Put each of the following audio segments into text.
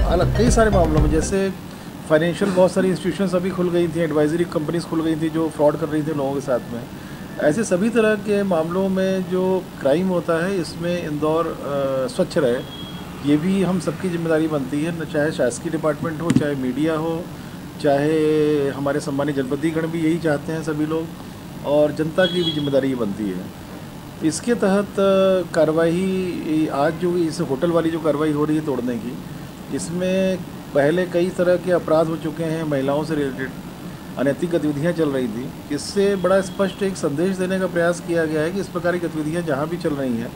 अलग कई सारे मामलों में, जैसे फाइनेंशियल बहुत सारी इंस्टीट्यूशंस अभी खुल गई थी, एडवाइजरी कंपनीज खुल गई थी जो फ्रॉड कर रही थी लोगों के साथ में। ऐसे सभी तरह के मामलों में जो क्राइम होता है, इसमें इंदौर स्वच्छ रहे, ये भी हम सबकी जिम्मेदारी बनती है, न चाहे शासकीय डिपार्टमेंट हो, चाहे मीडिया हो, चाहे हमारे सम्मानित जनप्रतिनिधिगण भी यही चाहते हैं सभी लोग, और जनता की भी जिम्मेदारी ये बनती है। तो इसके तहत कार्रवाई आज जो इस होटल वाली जो कार्रवाई हो रही है तोड़ने की, इसमें पहले कई तरह के अपराध हो चुके हैं, महिलाओं से रिलेटेड अनैतिक गतिविधियां चल रही थी। इससे बड़ा स्पष्ट एक संदेश देने का प्रयास किया गया है कि इस प्रकार की गतिविधियां जहां भी चल रही हैं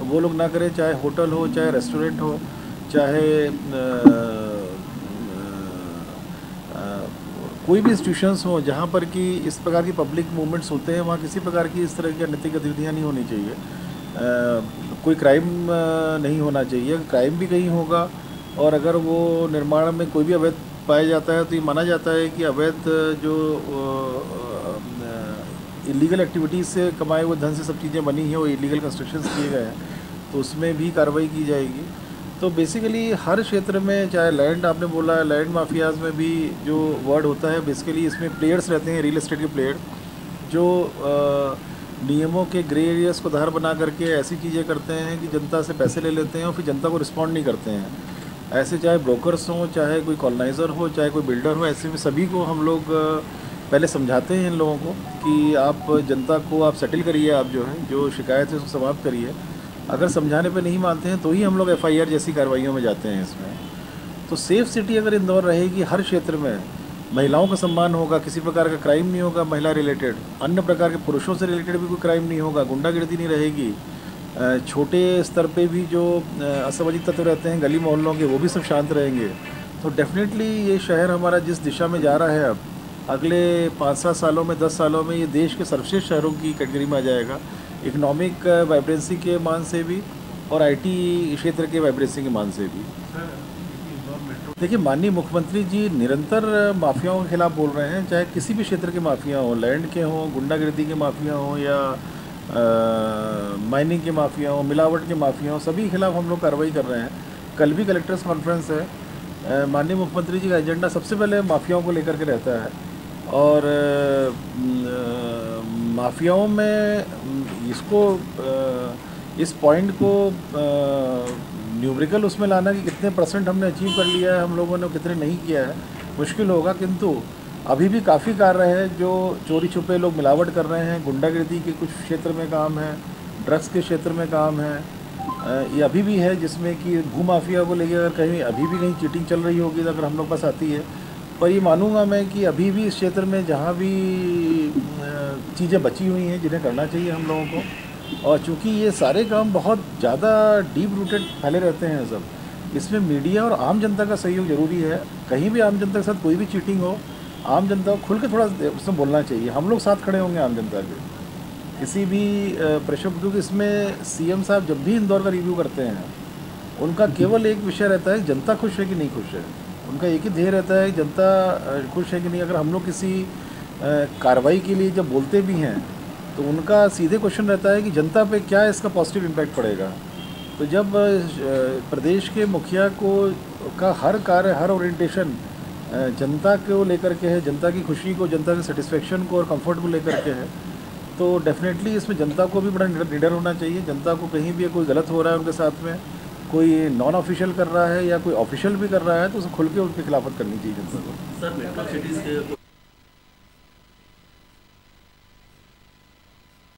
वो लोग ना करें, चाहे होटल हो, चाहे रेस्टोरेंट हो, चाहे कोई भी इंस्टीट्यूशंस हो जहाँ पर कि इस प्रकार की पब्लिक मूवमेंट्स होते हैं, वहाँ किसी प्रकार की इस तरह की अनैतिक गतिविधियाँ नहीं होनी चाहिए। कोई क्राइम नहीं होना चाहिए। क्राइम भी कहीं होगा, और अगर वो निर्माण में कोई भी अवैध पाया जाता है तो ये माना जाता है कि अवैध जो इलीगल एक्टिविटीज़ से कमाए हुए धन से सब चीज़ें बनी हैं, वो इलीगल कंस्ट्रक्शंस किए गए हैं, तो उसमें भी कार्रवाई की जाएगी। तो बेसिकली हर क्षेत्र में, चाहे लैंड आपने बोला, लैंड माफियाज में भी जो वर्ड होता है, बेसिकली इसमें प्लेयर्स रहते हैं, रियल एस्टेट के प्लेयर, जो नियमों के ग्रे एरियाज को धार बना करके ऐसी चीज़ें करते हैं कि जनता से पैसे ले लेते हैं और फिर जनता को रिस्पॉन्ड नहीं करते हैं। ऐसे चाहे ब्रोकर्स हों, चाहे कोई कॉलोनाइज़र हो, चाहे कोई बिल्डर हो, ऐसे में सभी को हम लोग पहले समझाते हैं इन लोगों को कि आप जनता को आप सेटल करिए, आप जो शिकायत है उसको समाप्त करिए। अगर समझाने पे नहीं मानते हैं तो ही हम लोग एफआईआर जैसी कार्रवाइयों में जाते हैं इसमें। तो सेफ सिटी अगर इंदौर रहेगी, हर क्षेत्र में महिलाओं का सम्मान होगा, किसी प्रकार का क्राइम नहीं होगा महिला रिलेटेड, अन्य प्रकार के पुरुषों से रिलेटेड भी कोई क्राइम नहीं होगा, गुंडागिर्दी नहीं रहेगी, छोटे स्तर पे भी जो असामाजिक तत्व रहते हैं गली मोहल्लों के, वो भी सब शांत रहेंगे। तो डेफिनेटली ये शहर हमारा जिस दिशा में जा रहा है, अब अगले 5-7 सालों में, 10 सालों में ये देश के सर्वश्रेष्ठ शहरों की कैटेगरी में आ जाएगा, इकोनॉमिक वाइब्रेंसी के मान से भी और आईटी क्षेत्र के वाइब्रेंसी के मान से भी। देखिए, माननीय मुख्यमंत्री जी निरंतर माफियाओं के खिलाफ बोल रहे हैं, चाहे किसी भी क्षेत्र के माफिया हों, लैंड के हों, गुंडागिर्दी के माफिया हों, या माइनिंग के माफिया हों, मिलावट के माफिया हों, सभी के खिलाफ हम लोग कार्रवाई कर रहे हैं। कल भी कलेक्टर्स कॉन्फ्रेंस है। माननीय मुख्यमंत्री जी का एजेंडा सबसे पहले माफियाओं को लेकर के रहता है, और माफियाओं में इसको इस पॉइंट को न्यूमेरिकल उसमें लाना कि कितने % हमने अचीव कर लिया है हम लोगों ने, कितने नहीं किया है, मुश्किल होगा। किंतु अभी भी काफ़ी कार्य है जो चोरी छुपे लोग मिलावट कर रहे हैं, गुंडागिर्दी के कुछ क्षेत्र में काम है, ड्रग्स के क्षेत्र में काम है, ये अभी भी है, जिसमें कि भूमाफिया को लेकर अगर कहीं अभी भी कहीं चीटिंग चल रही होगी तो अगर हम लोग पास आती है, पर ये मानूंगा मैं कि अभी भी इस क्षेत्र में जहाँ भी चीज़ें बची हुई हैं जिन्हें करना चाहिए हम लोगों को, और चूँकि ये सारे काम बहुत ज़्यादा डीप रूटेड फैले रहते हैं सब, इसमें मीडिया और आम जनता का सहयोग जरूरी है। कहीं भी आम जनता के साथ कोई भी चीटिंग हो, आम जनता को खुल के थोड़ा उसमें बोलना चाहिए। हम लोग साथ खड़े होंगे आम जनता के किसी भी प्रेशर, क्योंकि इसमें सीएम साहब जब भी इंदौर का रिव्यू करते हैं, उनका केवल एक विषय रहता है, जनता खुश है कि नहीं खुश है। उनका एक ही ध्येय रहता है, जनता खुश है कि नहीं। अगर हम लोग किसी कार्रवाई के लिए जब बोलते भी हैं तो उनका सीधे क्वेश्चन रहता है कि जनता पे क्या इसका पॉजिटिव इम्पैक्ट पड़ेगा। तो जब प्रदेश के मुखिया को का हर कार्य, हर ओरिएंटेशन जनता को लेकर के है, जनता की खुशी को, जनता के सेटिस्फेक्शन को और कंफर्ट को लेकर के है, तो डेफिनेटली इसमें जनता को भी बड़ा निडर होना चाहिए। जनता को कहीं भी कोई गलत हो रहा है उनके साथ में, कोई नॉन ऑफिशियल कर रहा है या कोई ऑफिशियल भी कर रहा है, तो उसे खुल के उनकी खिलाफत करनी चाहिए जनता को। सर, मेट्रो सिटीज़ के